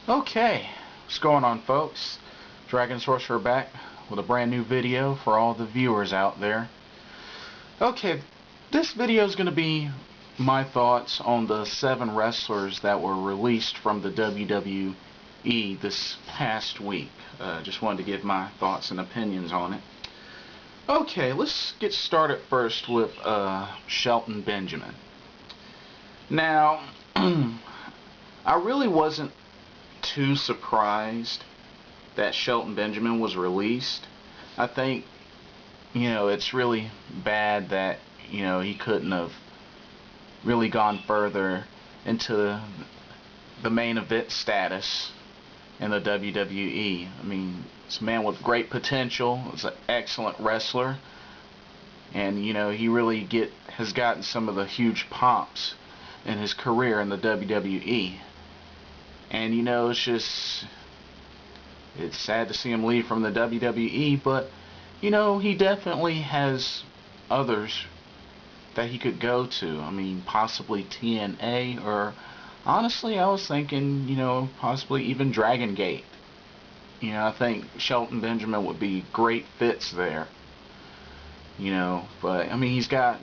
Okay, what's going on, folks? Dragon Sorcerer back with a brand new video for all the viewers out there. Okay, this video is going to be my thoughts on the 7 wrestlers that were released from the WWE this past week. Just wanted to give my thoughts and opinions on it. Okay, let's get started first with Shelton Benjamin. Now, I really wasn't too surprised that Shelton Benjamin was released. I think, it's really bad that, he couldn't have really gone further into the main event status in the WWE. I mean, it's a man with great potential. He's an excellent wrestler. And, he really has gotten some of the huge pops in his career in the WWE. And it's sad to see him leave from the WWE, but he definitely has others that he could go to. I mean, possibly TNA, or honestly, I was thinking, possibly even Dragon Gate. I think Shelton Benjamin would be great fits there. But I mean, he's got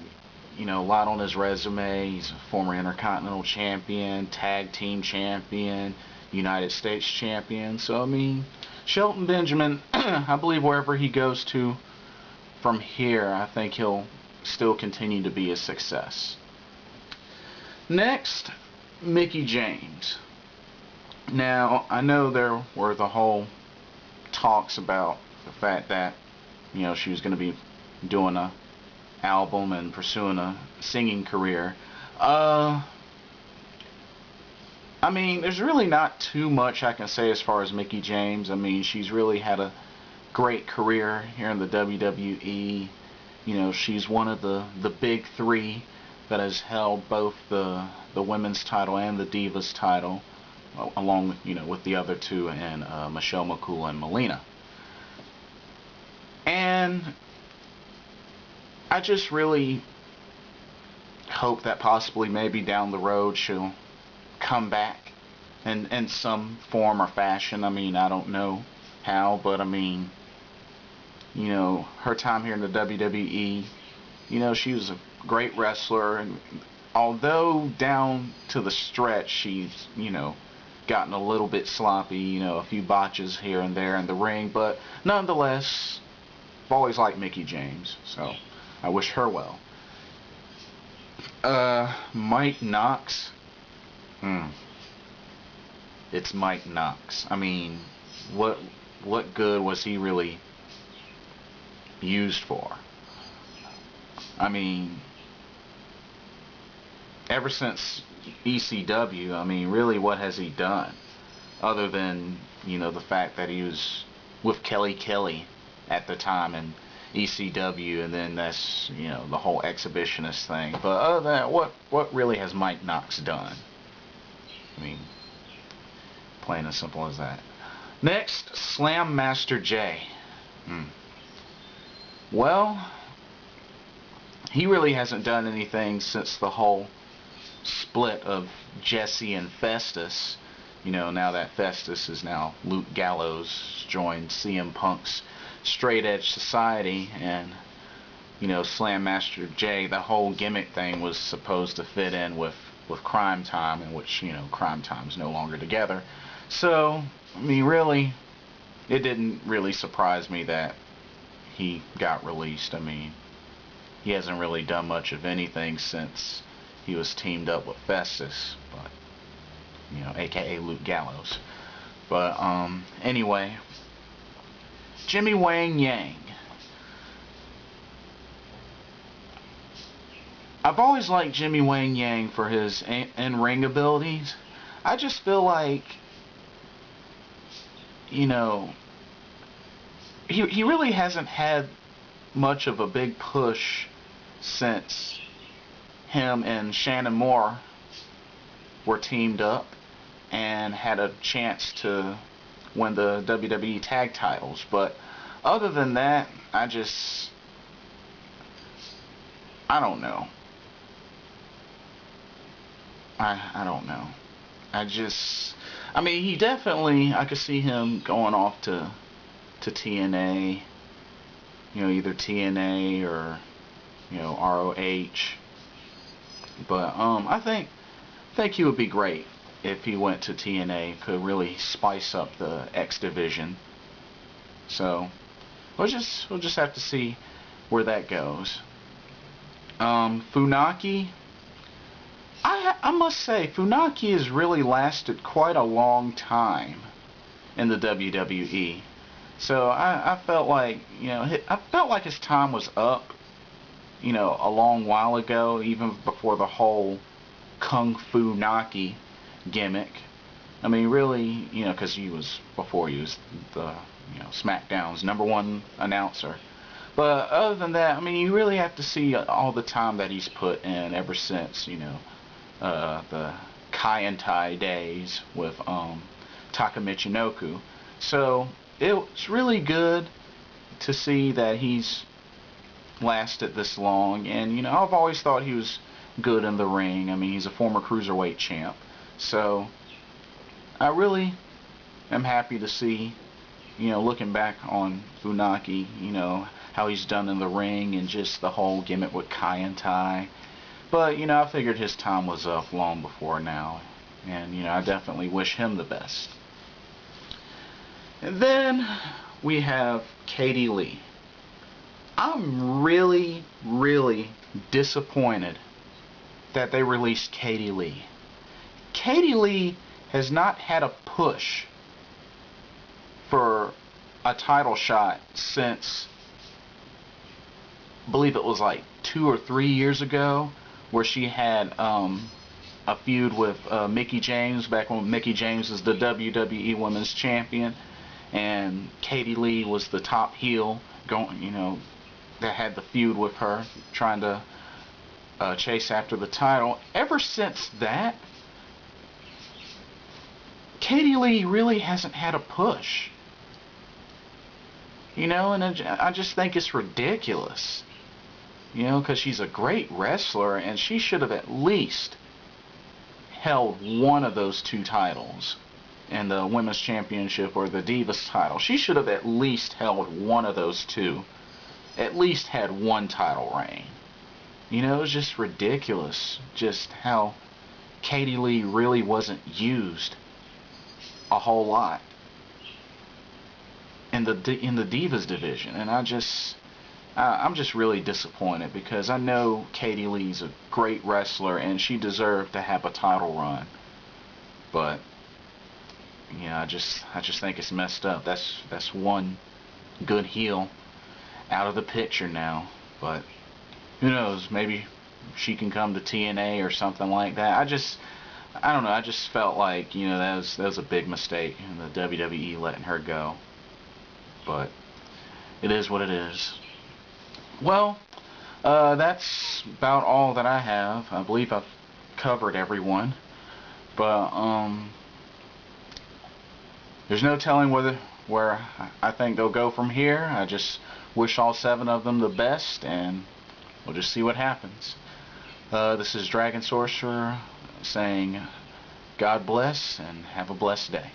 a lot on his resume. He's a former Intercontinental Champion, Tag Team Champion, United States Champion. So, I mean, Shelton Benjamin, I believe wherever he goes to from here, I think he'll still continue to be a success. Next, Mickie James. Now, I know there were the whole talks about the fact that, she was going to be doing a album and pursuing a singing career. I mean, there's really not too much I can say as far as Mickie James. I mean, she's really had a great career here in the WWE. She's one of the big 3 that has held both the women's title and the Divas title, along with the other 2 and Michelle McCool and Melina. And I just really hope that possibly maybe down the road she'll come back in some form or fashion. I mean, I don't know how, but I mean, her time here in the WWE, she was a great wrestler, and although down to the stretch she's, gotten a little bit sloppy, a few botches here and there in the ring, but nonetheless, I've always liked Mickie James, so I wish her well. Mike Knox. It's Mike Knox. I mean, what good was he really used for? I mean, ever since ECW, I mean, really, what has he done? Other than, the fact that he was with Kelly at the time in ECW, and then that's, the whole exhibitionist thing. But other than that, what really has Mike Knox done? I mean, plain and simple as that. Next, Slam Master J. Well, he really hasn't done anything since the whole split of Jesse and Festus. Now that Festus is now Luke Gallows, joined CM Punk's Straight Edge Society, and Slam Master J, the whole gimmick thing was supposed to fit in with Crime Time, in which Crime Time's no longer together. So, I mean, really, it didn't really surprise me that he got released. I mean, he hasn't really done much of anything since he was teamed up with Festus, but aka Luke Gallows. But anyway, Jimmy Wang Yang. I've always liked Jimmy Wang Yang for his in-ring abilities. I just feel like, he really hasn't had much of a big push since him and Shannon Moore were teamed up and had a chance to win the WWE tag titles. But other than that, I don't know. I don't know. I mean, he definitely, I could see him going off to TNA, you know, either TNA or, you know, ROH. But I think he would be great if he went to TNA. Could really spice up the X division. So we'll just have to see where that goes. Funaki. I must say, Funaki has really lasted quite a long time in the WWE. So I felt like, you know, I felt like his time was up, you know, a long while ago, even before the whole Kung Fu Naki gimmick. I mean, really, you know, because before he was the, you know, SmackDown's #1 announcer. But other than that, I mean, you really have to see all the time that he's put in ever since, you know, the Kai and Tai days with Taka Michinoku. So it's really good to see that he's lasted this long. And, you know, I've always thought he was good in the ring. I mean, he's a former cruiserweight champ. So I really am happy to see, you know, looking back on Funaki, you know, how he's done in the ring and just the whole gimmick with Kai and Tai. But, you know, I figured his time was up long before now. And, you know, I definitely wish him the best. And then we have Katie Lee. I'm really, really disappointed that they released Katie Lee. Katie Lee has not had a push for a title shot since, I believe it was like 2 or 3 years ago, where she had a feud with Mickie James, back when Mickie James was the WWE Women's Champion, and Katie Lee was the top heel, going, you know, that had the feud with her, trying to chase after the title. Ever since that, Katie Lee really hasn't had a push. You know, and I just think it's ridiculous. You know, because she's a great wrestler, and she should have at least held one of those 2 titles, in the Women's Championship or the Divas title. She should have at least held one of those 2. At least had 1 title reign. You know, it was just ridiculous just how Katie Lee really wasn't used a whole lot in the Divas division. And I'm just really disappointed, because I know Katie Lee's a great wrestler and she deserved to have a title run. But, you know, I just think it's messed up. That's one good heel out of the picture now. But who knows, maybe she can come to TNA or something like that. I don't know, I just felt like, you know, that was a big mistake in the WWE letting her go. But it is what it is. Well, that's about all that I have. I believe I've covered everyone. But there's no telling where I think they'll go from here. I just wish all 7 of them the best, and we'll just see what happens. This is Dragon Sorcerer saying God bless and have a blessed day.